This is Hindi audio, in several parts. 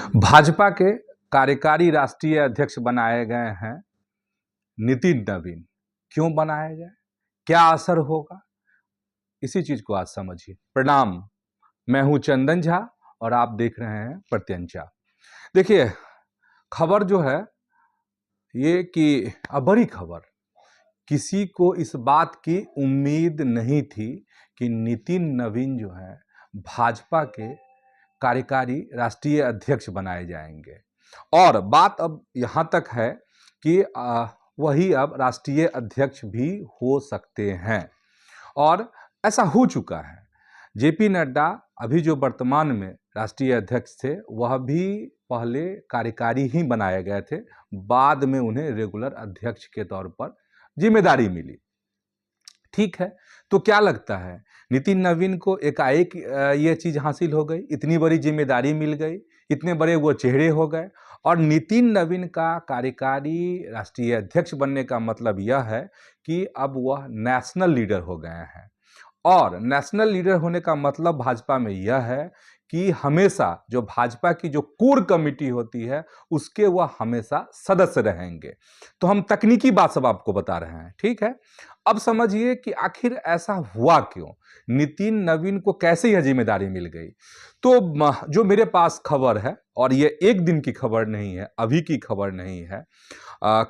भाजपा के कार्यकारी राष्ट्रीय अध्यक्ष बनाए गए हैं नितिन नवीन। क्यों बनाए गए, क्या असर होगा, इसी चीज को आज समझिए। प्रणाम, मैं हूं चंदन झा और आप देख रहे हैं प्रत्यंचा। देखिए, खबर जो है ये कि बड़ी खबर, किसी को इस बात की उम्मीद नहीं थी कि नितिन नवीन जो है भाजपा के कार्यकारी राष्ट्रीय अध्यक्ष बनाए जाएंगे। और बात अब यहाँ तक है कि वही अब राष्ट्रीय अध्यक्ष भी हो सकते हैं और ऐसा हो चुका है। जेपी नड्डा अभी जो वर्तमान में राष्ट्रीय अध्यक्ष थे वह भी पहले कार्यकारी ही बनाए गए थे, बाद में उन्हें रेगुलर अध्यक्ष के तौर पर जिम्मेदारी मिली। ठीक है, तो क्या लगता है नितिन नवीन को एकाएक ये चीज हासिल हो गई, इतनी बड़ी जिम्मेदारी मिल गई, इतने बड़े वो चेहरे हो गए। और नितिन नवीन का कार्यकारी राष्ट्रीय अध्यक्ष बनने का मतलब यह है कि अब वह नेशनल लीडर हो गए हैं। और नेशनल लीडर होने का मतलब भाजपा में यह है कि हमेशा जो भाजपा की जो कोर कमेटी होती है उसके वह हमेशा सदस्य रहेंगे। तो हम तकनीकी बात सब आपको बता रहे हैं, ठीक है। अब समझिए कि आखिर ऐसा हुआ क्यों, नितिन नवीन को कैसे यह जिम्मेदारी मिल गई। तो जो मेरे पास खबर है, और ये एक दिन की खबर नहीं है, अभी की खबर नहीं है,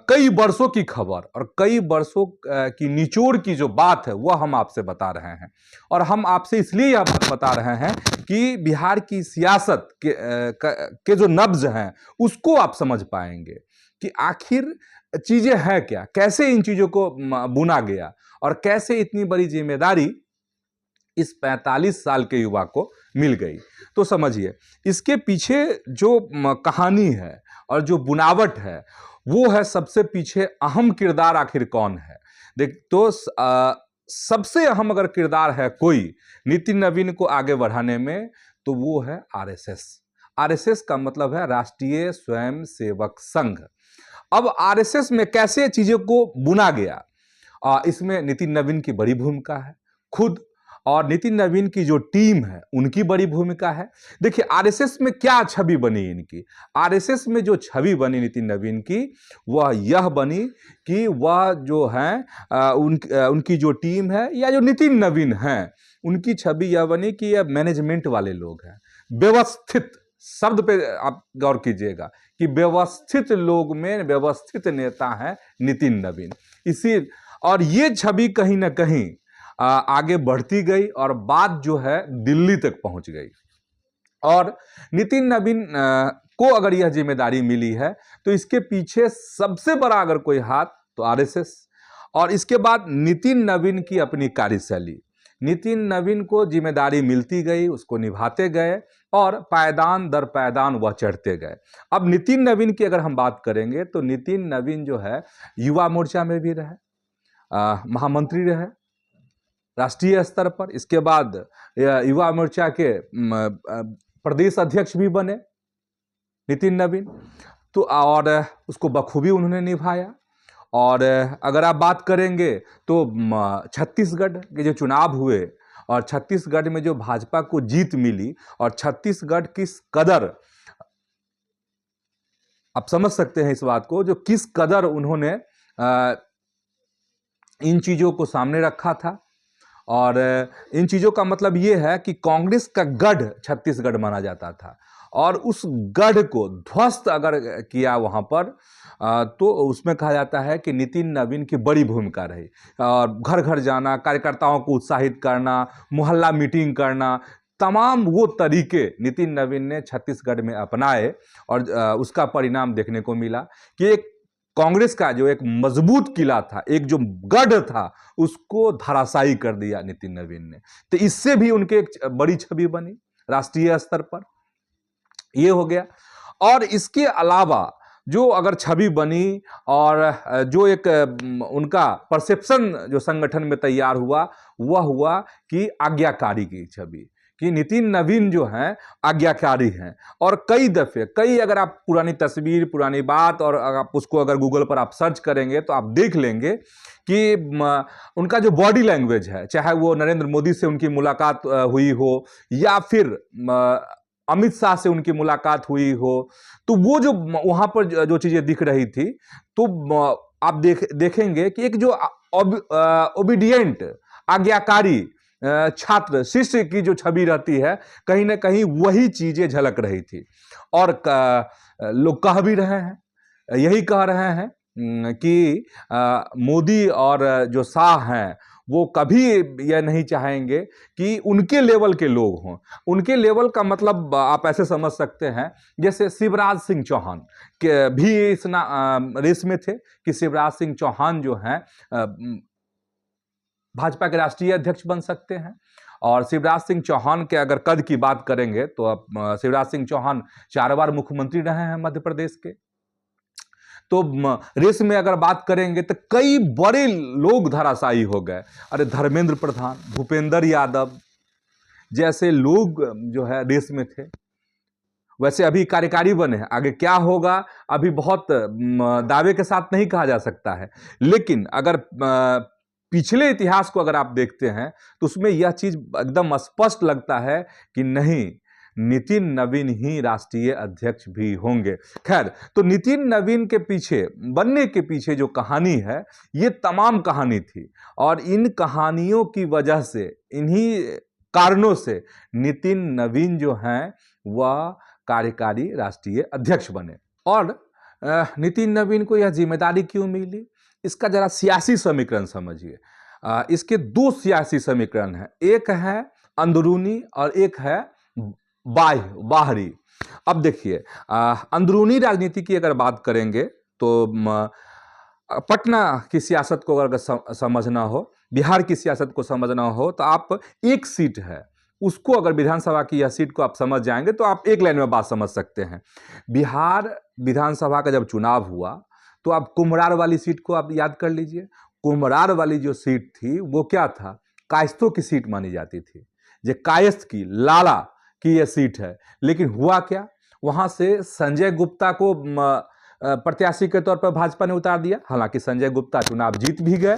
कई वर्षों की खबर और कई वर्षों की निचोड़ की जो बात है वह हम आपसे बता रहे हैं। और हम आपसे इसलिए यह बात बता रहे हैं कि बिहार की सियासत के जो नब्ज हैं उसको आप समझ पाएंगे कि आखिर चीजें हैं क्या, कैसे इन चीजों को बुना गया और कैसे इतनी बड़ी जिम्मेदारी इस 45 साल के युवा को मिल गई। तो समझिए, इसके पीछे जो कहानी है और जो बुनावट है वो है, सबसे पीछे अहम किरदार आखिर कौन है। देख तो सबसे अहम अगर किरदार है कोई नितिन नवीन को आगे बढ़ाने में, तो वो है आरएसएस। आरएसएस का मतलब है राष्ट्रीय स्वयंसेवक संघ। अब आरएसएस में कैसे चीजों को बुना गया, इसमें नितिन नवीन की बड़ी भूमिका है खुद, और नितिन नवीन की जो टीम है उनकी बड़ी भूमिका है। देखिए, आरएसएस में क्या छवि बनी इनकी। आरएसएस में जो छवि बनी नितिन नवीन की वह यह बनी कि वह जो है उनकी जो टीम है या जो नितिन नवीन हैं उनकी छवि यह बनी कि यह मैनेजमेंट वाले लोग हैं, व्यवस्थित, शब्द पे आप गौर कीजिएगा कि व्यवस्थित लोग में व्यवस्थित नेता है नितिन नवीन। इसी और ये छवि कहीं ना कहीं आगे बढ़ती गई और बात जो है दिल्ली तक पहुंच गई। और नितिन नवीन को अगर यह जिम्मेदारी मिली है तो इसके पीछे सबसे बड़ा अगर कोई हाथ तो आरएसएस, और इसके बाद नितिन नवीन की अपनी कार्यशैली। नितिन नवीन को जिम्मेदारी मिलती गई, उसको निभाते गए और पायदान दर पायदान वह चढ़ते गए। अब नितिन नवीन की अगर हम बात करेंगे तो नितिन नवीन जो है युवा मोर्चा में भी रहे, महामंत्री रहे राष्ट्रीय स्तर पर, इसके बाद युवा मोर्चा के प्रदेश अध्यक्ष भी बने नितिन नवीन। तो और उसको बखूबी उन्होंने निभाया। और अगर आप बात करेंगे तो छत्तीसगढ़ के जो चुनाव हुए और छत्तीसगढ़ में जो भाजपा को जीत मिली, और छत्तीसगढ़ किस कदर, आप समझ सकते हैं इस बात को, जो किस कदर उन्होंने इन चीजों को सामने रखा था। और इन चीजों का मतलब ये है कि कांग्रेस का गढ़ छत्तीसगढ़ माना जाता था, और उस गढ़ को ध्वस्त अगर किया वहां पर, तो उसमें कहा जाता है कि नितिन नवीन की बड़ी भूमिका रही। और घर घर जाना, कार्यकर्ताओं को उत्साहित करना, मोहल्ला मीटिंग करना, तमाम वो तरीके नितिन नवीन ने छत्तीसगढ़ में अपनाए। और उसका परिणाम देखने को मिला कि एक कांग्रेस का जो एक मजबूत किला था, एक जो गढ़ था, उसको धराशायी कर दिया नितिन नवीन ने। तो इससे भी उनके एक बड़ी छवि बनी राष्ट्रीय स्तर पर, ये हो गया। और इसके अलावा जो अगर छवि बनी और जो एक उनका परसेप्शन जो संगठन में तैयार हुआ, वह हुआ कि आज्ञाकारी की छवि, कि नितिन नवीन जो हैं आज्ञाकारी हैं। और कई दफे, कई अगर आप पुरानी तस्वीर, पुरानी बात, और आप उसको अगर गूगल पर आप सर्च करेंगे तो आप देख लेंगे कि उनका जो बॉडी लैंग्वेज है, चाहे वो नरेंद्र मोदी से उनकी मुलाकात हुई हो या फिर अमित शाह से उनकी मुलाकात हुई हो, तो वो जो वहां पर जो चीजें दिख रही थी, तो आप देखेंगे कि एक जो ओबीडियंट, आज्ञाकारी छात्र शिष्य की जो छवि रहती है, कहीं ना कहीं वही चीजें झलक रही थी। और लोग कह भी रहे हैं, यही कह रहे हैं कि मोदी और जो शाह हैं वो कभी यह नहीं चाहेंगे कि उनके लेवल के लोग हों। उनके लेवल का मतलब आप ऐसे समझ सकते हैं जैसे शिवराज सिंह चौहान के भी इस रेस में थे कि शिवराज सिंह चौहान जो हैं भाजपा के राष्ट्रीय अध्यक्ष बन सकते हैं। और शिवराज सिंह चौहान के अगर कद की बात करेंगे तो अब शिवराज सिंह चौहान 4 बार मुख्यमंत्री रहे हैं मध्य प्रदेश के। तो रेस में अगर बात करेंगे तो कई बड़े लोग धराशायी हो गए। अरे धर्मेंद्र प्रधान, भूपेंद्र यादव जैसे लोग जो है रेस में थे। वैसे अभी कार्यकारी बने हैं, आगे क्या होगा अभी बहुत दावे के साथ नहीं कहा जा सकता है। लेकिन अगर पिछले इतिहास को अगर आप देखते हैं तो उसमें यह चीज एकदम स्पष्ट लगता है कि नहीं, नितिन नवीन ही राष्ट्रीय अध्यक्ष भी होंगे। खैर, तो नितिन नवीन के पीछे बनने के पीछे जो कहानी है, ये तमाम कहानी थी। और इन कहानियों की वजह से, इन्हीं कारणों से नितिन नवीन जो हैं वह कार्यकारी राष्ट्रीय अध्यक्ष बने। और नितिन नवीन को यह जिम्मेदारी क्यों मिली, इसका जरा सियासी समीकरण समझिए। इसके 2 सियासी समीकरण हैं, एक है अंदरूनी और एक है बाहरी। अब देखिए, अंदरूनी राजनीति की अगर बात करेंगे तो पटना की सियासत को अगर समझना हो, बिहार की सियासत को समझना हो, तो आप एक सीट है उसको, अगर विधानसभा की यह सीट को आप समझ जाएंगे तो आप एक लाइन में बात समझ सकते हैं। बिहार विधानसभा का जब चुनाव हुआ तो आप कुम्हरार वाली सीट को आप याद कर लीजिए। कुम्हरार वाली जो सीट थी वो क्या था, कायस्थों की सीट मानी जाती थी। ये कायस्थ की, लाला की यह सीट है। लेकिन हुआ क्या, वहां से संजय गुप्ता को प्रत्याशी के तौर पर भाजपा ने उतार दिया। हालांकि संजय गुप्ता चुनाव जीत भी गए,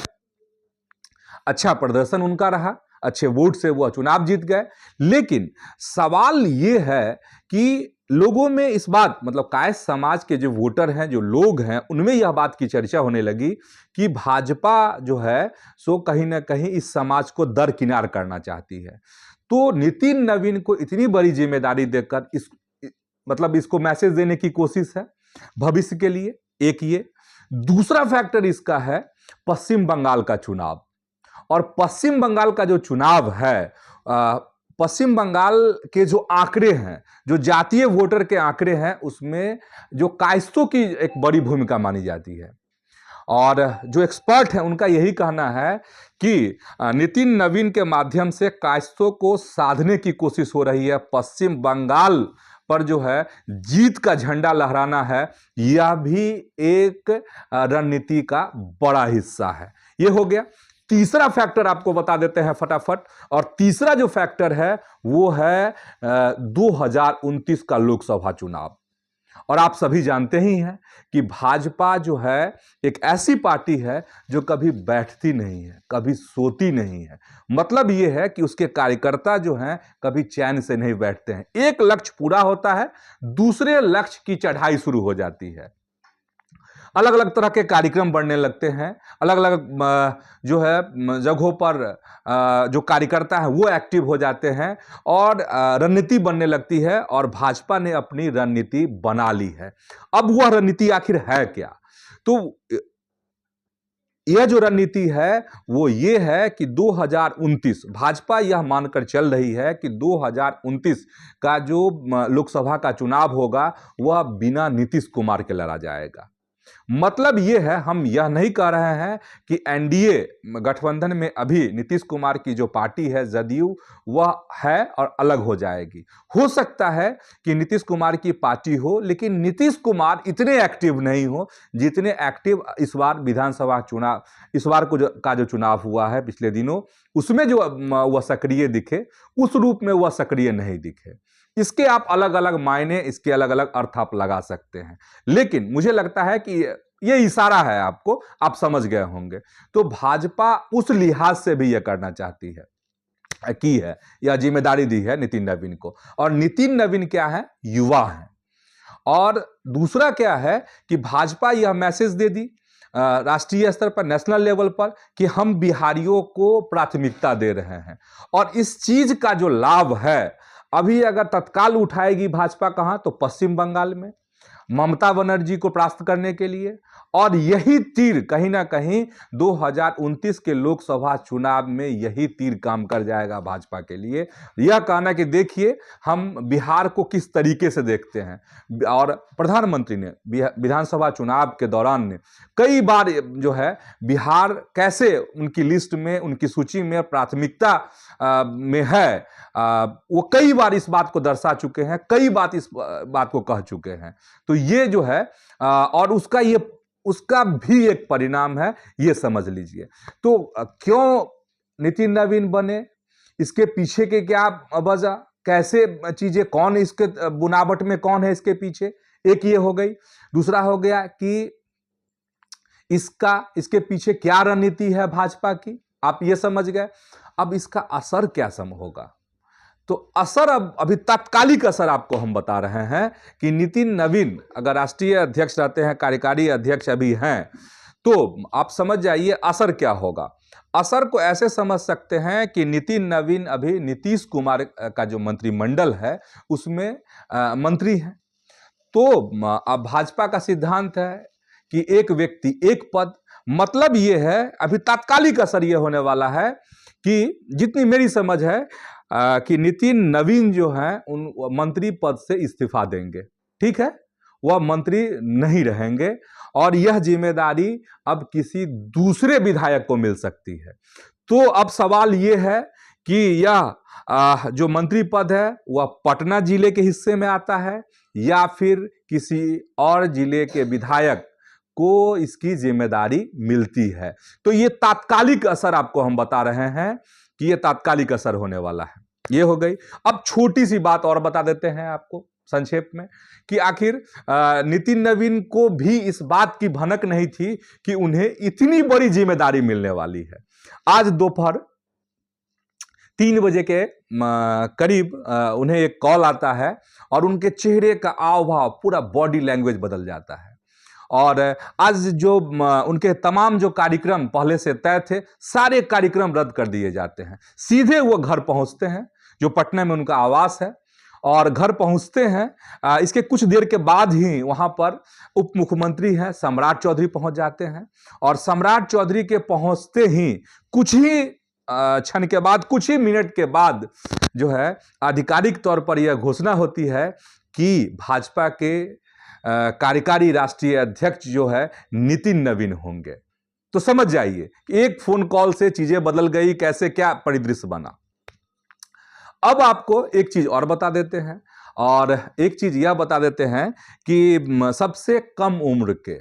अच्छा प्रदर्शन उनका रहा, अच्छे वोट से वो चुनाव जीत गए। लेकिन सवाल ये है कि लोगों में इस बात, मतलब कायस्थ समाज के जो वोटर हैं, जो लोग हैं, उनमें यह बात की चर्चा होने लगी कि भाजपा जो है सो कहीं ना कहीं इस समाज को दरकिनार करना चाहती है। तो नितिन नवीन को इतनी बड़ी जिम्मेदारी देकर मतलब इसको मैसेज देने की कोशिश है भविष्य के लिए, एक ये। दूसरा फैक्टर इसका है पश्चिम बंगाल का चुनाव। और पश्चिम बंगाल का जो चुनाव है, पश्चिम बंगाल के जो आंकड़े हैं, जो जातीय वोटर के आंकड़े हैं, उसमें जो कायस्थों की एक बड़ी भूमिका मानी जाती है। और जो एक्सपर्ट हैं उनका यही कहना है कि नितिन नवीन के माध्यम से कायस्थों को साधने की कोशिश हो रही है। पश्चिम बंगाल पर जो है जीत का झंडा लहराना है, यह भी एक रणनीति का बड़ा हिस्सा है। यह हो गया। तीसरा फैक्टर आपको बता देते हैं फटाफट। और तीसरा जो फैक्टर है वो है 2029 का लोकसभा चुनाव। और आप सभी जानते ही हैं कि भाजपा जो है एक ऐसी पार्टी है जो कभी बैठती नहीं है, कभी सोती नहीं है। मतलब यह है कि उसके कार्यकर्ता जो हैं कभी चैन से नहीं बैठते हैं। एक लक्ष्य पूरा होता है, दूसरे लक्ष्य की चढ़ाई शुरू हो जाती है। अलग अलग तरह के कार्यक्रम बढ़ने लगते हैं, अलग अलग जो है जगहों पर जो कार्यकर्ता हैं वो एक्टिव हो जाते हैं और रणनीति बनने लगती है। और भाजपा ने अपनी रणनीति बना ली है। अब वह रणनीति आखिर है क्या? तो यह जो रणनीति है वो ये है कि 2029 भाजपा यह मानकर चल रही है कि 2029 का जो लोकसभा का चुनाव होगा वह बिना नीतीश कुमार के लड़ा जाएगा। मतलब यह है, हम यह नहीं कह रहे हैं कि एनडीए गठबंधन में अभी नीतीश कुमार की जो पार्टी है जदयू, वह है और अलग हो जाएगी। हो सकता है कि नीतीश कुमार की पार्टी हो, लेकिन नीतीश कुमार इतने एक्टिव नहीं हो जितने एक्टिव इस बार विधानसभा चुनाव, इस बार का जो चुनाव हुआ है पिछले दिनों, उसमें जो वह सक्रिय दिखे, उस रूप में वह सक्रिय नहीं दिखे। इसके आप अलग अलग मायने, इसके अलग अलग अर्थ आप लगा सकते हैं। लेकिन मुझे लगता है कि ये इशारा है आपको, आप समझ गए होंगे। तो भाजपा उस लिहाज से भी यह करना चाहती है। की है या जिम्मेदारी दी है नितिन नवीन को। और नितिन नवीन क्या है, युवा है। और दूसरा क्या है कि भाजपा यह मैसेज दे दी राष्ट्रीय स्तर पर, नेशनल लेवल पर, कि हम बिहारियों को प्राथमिकता दे रहे हैं। और इस चीज का जो लाभ है, अभी अगर तत्काल उठाएगी भाजपा कहां, तो पश्चिम बंगाल में ममता बनर्जी को परास्त करने के लिए। और यही तीर कहीं ना कहीं 2029 के लोकसभा चुनाव में यही तीर काम कर जाएगा भाजपा के लिए। यह कहना कि देखिए हम बिहार को किस तरीके से देखते हैं। और प्रधानमंत्री ने विधानसभा चुनाव के दौरान ने कई बार जो है बिहार कैसे उनकी लिस्ट में, उनकी सूची में प्राथमिकता में है, वो कई बार इस बात को दर्शा चुके हैं, कई बार इस बात को कह चुके हैं। तो ये जो है और उसका भी एक परिणाम है, ये समझ लीजिए। तो क्यों नितिन नवीन बने, इसके पीछे के क्या वजह, कैसे चीजें, कौन इसके बुनावट में कौन है इसके पीछे, एक ये हो गई। दूसरा हो गया कि इसके पीछे क्या रणनीति है भाजपा की, आप ये समझ गए। अब इसका असर क्या होगा, तो असर अभी तात्कालिक असर आपको हम बता रहे हैं कि नितिन नवीन अगर राष्ट्रीय अध्यक्ष रहते हैं, कार्यकारी अध्यक्ष अभी हैं, तो आप समझ जाइए असर क्या होगा। असर को ऐसे समझ सकते हैं कि नितिन नवीन अभी नीतीश कुमार का जो मंत्रिमंडल है उसमें मंत्री हैं। तो अब भाजपा का सिद्धांत है कि एक व्यक्ति एक पद, मतलब ये है अभी तात्कालिक असर ये होने वाला है कि जितनी मेरी समझ है कि नितिन नवीन जो हैं उन मंत्री पद से इस्तीफा देंगे, ठीक है, वह मंत्री नहीं रहेंगे और यह जिम्मेदारी अब किसी दूसरे विधायक को मिल सकती है। तो अब सवाल यह है कि यह जो मंत्री पद है वह पटना जिले के हिस्से में आता है या फिर किसी और जिले के विधायक को इसकी जिम्मेदारी मिलती है। तो ये तात्कालिक असर आपको हम बता रहे हैं कि ये तात्कालिक असर होने वाला है। ये हो गई। अब छोटी सी बात और बता देते हैं आपको संक्षेप में कि आखिर नितिन नवीन को भी इस बात की भनक नहीं थी कि उन्हें इतनी बड़ी जिम्मेदारी मिलने वाली है। आज दोपहर 3 बजे के करीब उन्हें एक कॉल आता है और उनके चेहरे का हाव भाव, पूरा बॉडी लैंग्वेज बदल जाता है। और आज जो उनके तमाम जो कार्यक्रम पहले से तय थे, सारे कार्यक्रम रद्द कर दिए जाते हैं। सीधे वो घर पहुंचते हैं, जो पटना में उनका आवास है, और घर पहुंचते हैं। इसके कुछ देर के बाद ही वहां पर उप मुख्यमंत्री हैं सम्राट चौधरी पहुंच जाते हैं। और सम्राट चौधरी के पहुंचते ही कुछ ही क्षण के बाद, कुछ ही मिनट के बाद जो है आधिकारिक तौर पर यह घोषणा होती है कि भाजपा के कार्यकारी राष्ट्रीय अध्यक्ष जो है नितिन नवीन होंगे। तो समझ जाइए एक फोन कॉल से चीजें बदल गई, कैसे क्या परिदृश्य बना। अब आपको एक चीज और बता देते हैं, और एक चीज यह बता देते हैं कि सबसे कम उम्र के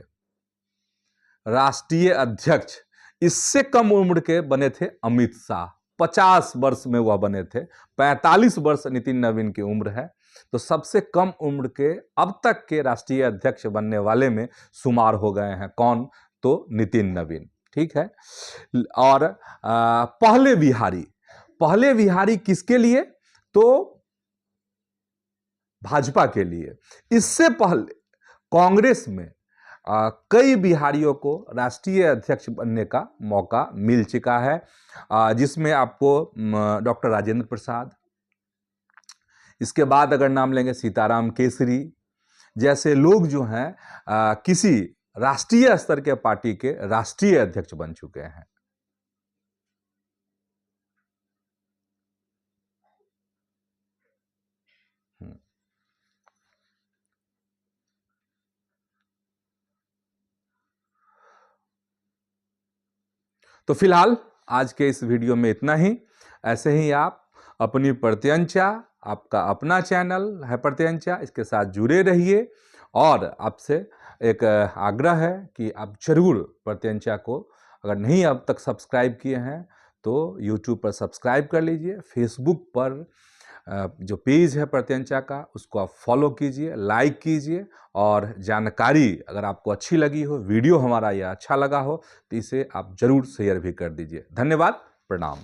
राष्ट्रीय अध्यक्ष इससे कम उम्र के बने थे अमित शाह। 50 वर्ष में वह बने थे, 45 वर्ष नितिन नवीन की उम्र है। तो सबसे कम उम्र के अब तक के राष्ट्रीय अध्यक्ष बनने वाले में शुमार हो गए हैं। कौन? तो नितिन नवीन, ठीक है। और पहले विहारी किसके लिए? तो भाजपा के लिए। इससे पहले कांग्रेस में कई बिहारियों को राष्ट्रीय अध्यक्ष बनने का मौका मिल चुका है, जिसमें आपको डॉक्टर राजेंद्र प्रसाद, इसके बाद अगर नाम लेंगे सीताराम केसरी जैसे लोग जो हैं किसी राष्ट्रीय स्तर के पार्टी के राष्ट्रीय अध्यक्ष बन चुके हैं। तो फिलहाल आज के इस वीडियो में इतना ही। ऐसे ही आप अपनी प्रत्यंचा, आपका अपना चैनल है प्रत्यंचा, इसके साथ जुड़े रहिए। और आपसे एक आग्रह है कि आप जरूर प्रत्यंचा को अगर नहीं अब तक सब्सक्राइब किए हैं तो यूट्यूब पर सब्सक्राइब कर लीजिए। फेसबुक पर जो पेज है प्रत्यंचा का उसको आप फॉलो कीजिए, लाइक कीजिए, और जानकारी अगर आपको अच्छी लगी हो, वीडियो हमारा यह अच्छा लगा हो, तो इसे आप जरूर शेयर भी कर दीजिए। धन्यवाद, प्रणाम।